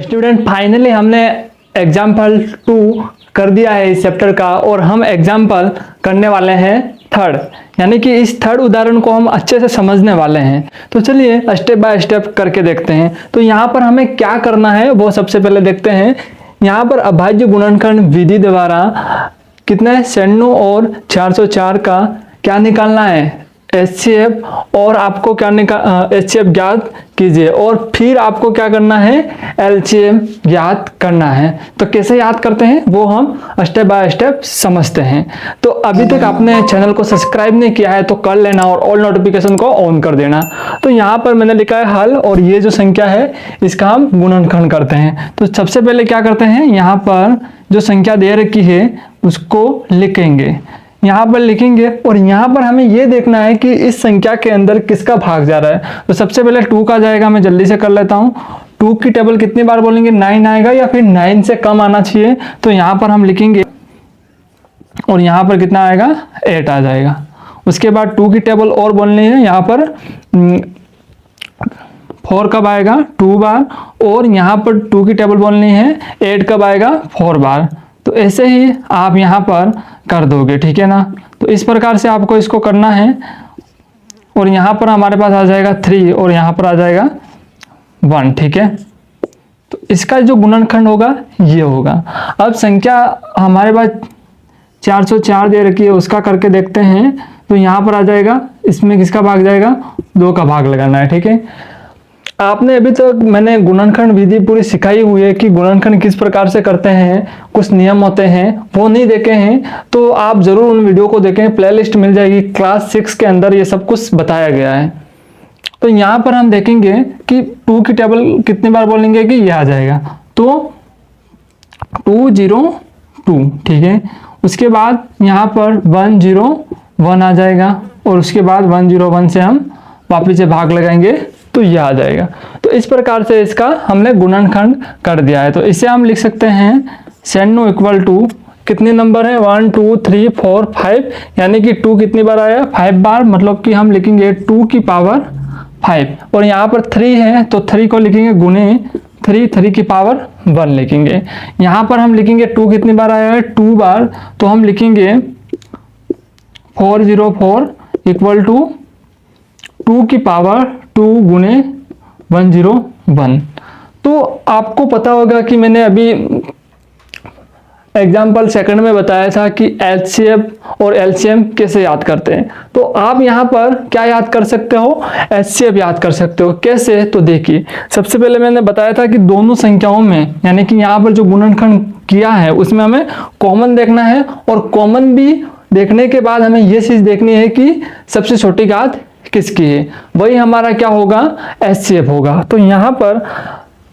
Student finally हमने example 2 कर दिया है इस चैप्टर का और हम एग्जाम्पल करने वाले हैं थर्ड, यानी कि इस थर्ड उदाहरण को हम अच्छे से समझने वाले हैं। तो चलिए स्टेप बाय स्टेप करके देखते हैं। तो यहाँ पर हमें क्या करना है वो सबसे पहले देखते हैं। यहाँ पर अभाज्य गुणनखंड विधि द्वारा कितना है 96 और 404 का क्या निकालना है HCF, और आपको क्या HCF ज्ञात कीजिए और फिर आपको क्या करना है LCM याद करना है। तो कैसे याद करते हैं वो हम स्टेप बाय स्टेप समझते हैं। तो अभी तक आपने चैनल को सब्सक्राइब नहीं किया है तो कर लेना और ऑल नोटिफिकेशन को ऑन कर देना। तो यहाँ पर मैंने लिखा है हल, और ये जो संख्या है इसका हम गुणनखंड करते हैं। तो सबसे पहले क्या करते हैं, यहाँ पर जो संख्या दे रखी है उसको लिखेंगे, यहाँ पर लिखेंगे और यहाँ पर हमें ये देखना है कि इस संख्या के अंदर किसका भाग जा रहा है। तो सबसे पहले 2 का जाएगा, मैं जल्दी से कर लेता हूँ। 2 की टेबल कितनी बार बोलेंगे 9 आएगा या फिर 9 से कम आना चाहिए। तो यहाँ पर हम लिखेंगे और यहाँ पर कितना आएगा 8 आ जाएगा। उसके बाद 2 की टेबल और बोलनी है, यहाँ पर 4 कब आएगा 2 बार, और यहाँ पर 2 की टेबल बोलनी है 8 कब आएगा 4 बार। तो ऐसे ही आप यहाँ पर कर दोगे, ठीक है ना। तो इस प्रकार से आपको इसको करना है और यहाँ पर हमारे पास आ जाएगा 3 और यहाँ पर आ जाएगा 1, ठीक है। तो इसका जो गुणनखंड होगा ये होगा। अब संख्या हमारे पास 404 दे रखी है, उसका करके देखते हैं। तो यहाँ पर आ जाएगा, इसमें किसका भाग जाएगा 2 का भाग लगाना है, ठीक है। आपने अभी तक मैंने गुणनखंड विधि पूरी सिखाई हुई है कि गुणनखंड किस प्रकार से करते हैं, कुछ नियम होते हैं, वो नहीं देखे हैं तो आप जरूर उन वीडियो को देखें। प्लेलिस्ट मिल जाएगी, क्लास 6 के अंदर ये सब कुछ बताया गया है। तो यहाँ पर हम देखेंगे कि 2 की टेबल कितनी बार बोलेंगे कि ये आ जाएगा, तो 202, ठीक है। उसके बाद यहाँ पर 101 आ जाएगा और उसके बाद 101 से हम वापिस से भाग लगाएंगे तो यह आ जाएगा। तो इस प्रकार से इसका हमने गुणनखंड कर दिया है। तो इसे हम लिख सकते हैं 96 इक्वल टू कितने नंबर है 1 2 3 4 5, यानी कि 2 कितनी बार आया 5 बार, मतलब कि हम लिखेंगे 2 की पावर 5, और यहाँ पर 3 है तो 3 को लिखेंगे गुणे 3 की पावर 1 लिखेंगे। यहाँ पर हम लिखेंगे 2 कितनी बार आया है 2 बार, तो हम लिखेंगे 404 इक्वल टू 2 की पावर 2 गुणे 101। तो आपको पता होगा कि मैंने अभी एग्जाम्पल सेकंड में बताया था कि HCF और LCM कैसे याद करते हैं। तो आप यहाँ पर क्या याद कर सकते हो, HCF याद कर सकते हो। कैसे, तो देखिए सबसे पहले मैंने बताया था कि दोनों संख्याओं में, यानी कि यहाँ पर जो गुणनखंड किया है उसमें हमें कॉमन देखना है, और कॉमन भी देखने के बाद हमें ये चीज देखनी है कि सबसे छोटी घात किसकी है, वही हमारा क्या होगा HCF होगा। तो यहाँ पर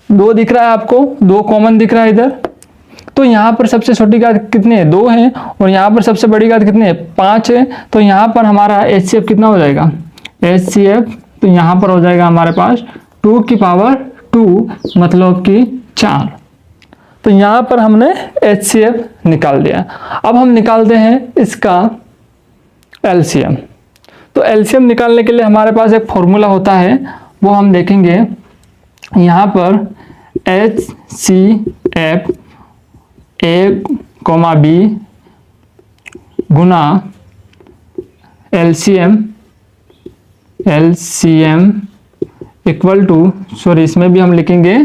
2 दिख रहा है आपको, 2 कॉमन दिख रहा है इधर। तो यहाँ पर सबसे छोटी घात कितनी है 2 है, और यहाँ पर सबसे बड़ी घात कितनी है 5 है। तो यहाँ पर हमारा HCF कितना हो जाएगा HCF, तो यहाँ पर हो जाएगा हमारे पास 2 की पावर 2, मतलब कि 4। तो यहाँ पर हमने HCF निकाल दिया। अब हम निकालते हैं इसका LCM। तो LCM निकालने के लिए हमारे पास एक फॉर्मूला होता है, वो हम देखेंगे। यहाँ पर HCF A, B गुना LCM इक्वल टू, सॉरी इसमें भी हम लिखेंगे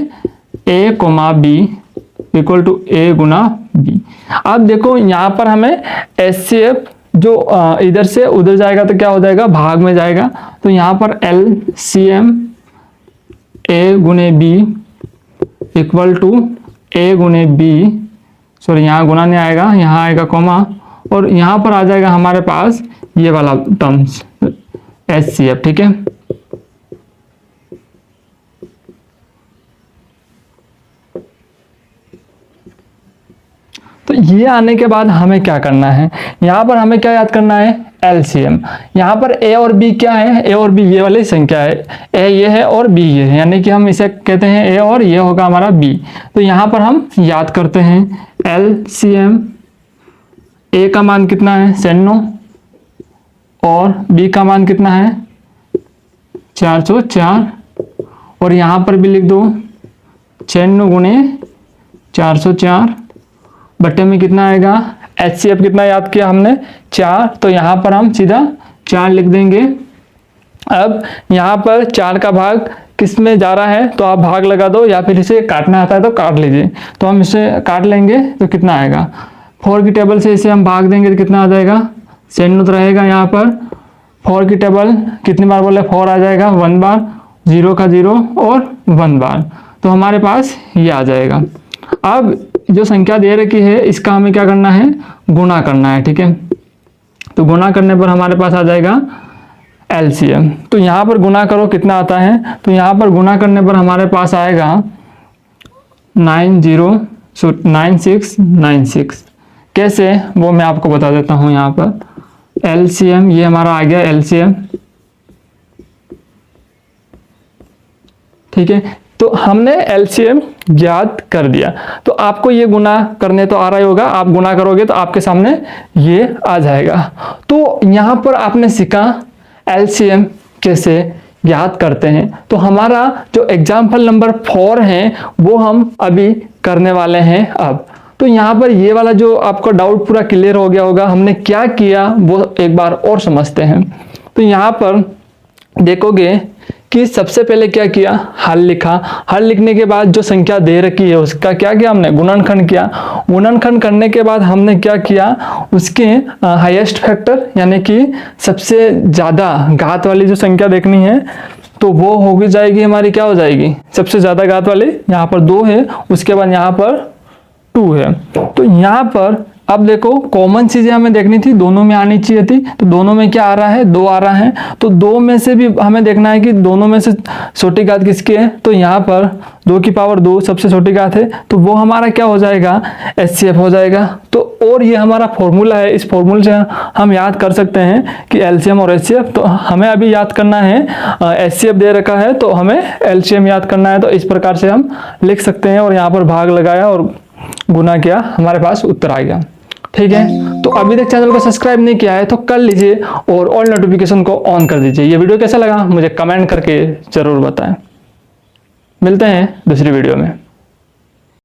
A, B equal to A गुना B। अब देखो यहाँ पर हमें HCF जो इधर से उधर जाएगा तो क्या हो जाएगा भाग में जाएगा। तो यहाँ पर LCM A गुने B इक्वल टू A गुने B, सॉरी यहाँ गुना नहीं आएगा, यहाँ आएगा कॉमा, और यहाँ पर आ जाएगा हमारे पास ये वाला टर्म्स HCF, ठीक है। तो ये आने के बाद हमें क्या करना है, यहाँ पर हमें क्या याद करना है LCM। यहाँ पर A और B क्या है, A और B ये वाली संख्या है, A ये है और B ये है, यानी कि हम इसे कहते हैं A और ये होगा हमारा B। तो यहाँ पर हम याद करते हैं LCM। A का मान कितना है 96 और B का मान कितना है 404, और यहाँ पर भी लिख दो 96 गुणे 404 बट्टे में कितना आएगा, HCF कितना याद किया हमने 4, तो यहाँ पर हम सीधा 4 लिख देंगे। अब यहाँ पर 4 का भाग किस में जा रहा है, तो आप भाग लगा दो या फिर इसे काटना आता है तो काट लीजिए। तो हम इसे काट लेंगे तो कितना आएगा, 4 की टेबल से इसे हम भाग देंगे तो कितना आ जाएगा, 96 रहेगा। यहाँ पर 4 की टेबल कितनी बार बोले, 4 आ जाएगा 1 बार, 0 का 0 और 1 बार, तो हमारे पास ये आ जाएगा। अब जो संख्या दे रखी है इसका हमें क्या करना है, गुणा करना है, ठीक है। तो गुणा करने पर हमारे पास आ जाएगा LCM। तो यहाँ पर गुणा करो कितना आता है, तो यहाँ पर गुणा करने पर हमारे पास आएगा 9696। कैसे वो मैं आपको बता देता हूँ। यहाँ पर LCM ये हमारा आ गया LCM, ठीक है। तो हमने LCM ज्ञात कर दिया, तो आपको ये गुना करने तो आ रहा ही होगा, आप गुना करोगे तो आपके सामने ये आ जाएगा। तो यहाँ पर आपने सीखा LCM कैसे ज्ञात करते हैं। तो हमारा जो एग्जाम्पल नंबर 4 है वो हम अभी करने वाले हैं अब। तो यहाँ पर ये वाला जो आपका डाउट पूरा क्लियर हो गया होगा, हमने क्या किया वो एक बार और समझते हैं। तो यहाँ पर देखोगे कि सबसे पहले क्या किया, हल लिखा। हल लिखने के बाद जो संख्या दे रखी है उसका क्या किया हमने, गुणनखंड किया। गुणनखंड करने के बाद हमने क्या किया, उसके हाईएस्ट फैक्टर यानी कि सबसे ज़्यादा घात वाली जो संख्या देखनी है तो वो हो जाएगी हमारी, क्या हो जाएगी, सबसे ज़्यादा घात वाली। यहाँ पर 2 है, उसके बाद यहाँ पर 2 है। तो यहाँ पर अब देखो कॉमन चीजें हमें देखनी थी, दोनों में आनी चाहिए थी। तो दोनों में क्या आ रहा है, 2 आ रहा है। तो 2 में से भी हमें देखना है कि दोनों में से छोटी घात किसकी है। तो यहाँ पर 2 की पावर 2 सबसे छोटी घात है, तो वो हमारा क्या हो जाएगा, HCF हो जाएगा। तो और ये हमारा फॉर्मूला है, इस फॉर्मूले से हम याद कर सकते हैं कि LCM और HCF। तो हमें अभी याद करना है, HCF दे रखा है तो हमें LCM याद करना है। तो इस प्रकार से हम लिख सकते हैं और यहाँ पर भाग लगाया और गुना किया, हमारे पास उत्तर आ गया, ठीक है। तो अभी तक चैनल को सब्सक्राइब नहीं किया है तो कर लीजिए और ऑल नोटिफिकेशन को ऑन कर दीजिए। ये वीडियो कैसा लगा मुझे कमेंट करके जरूर बताएं। मिलते हैं दूसरी वीडियो में।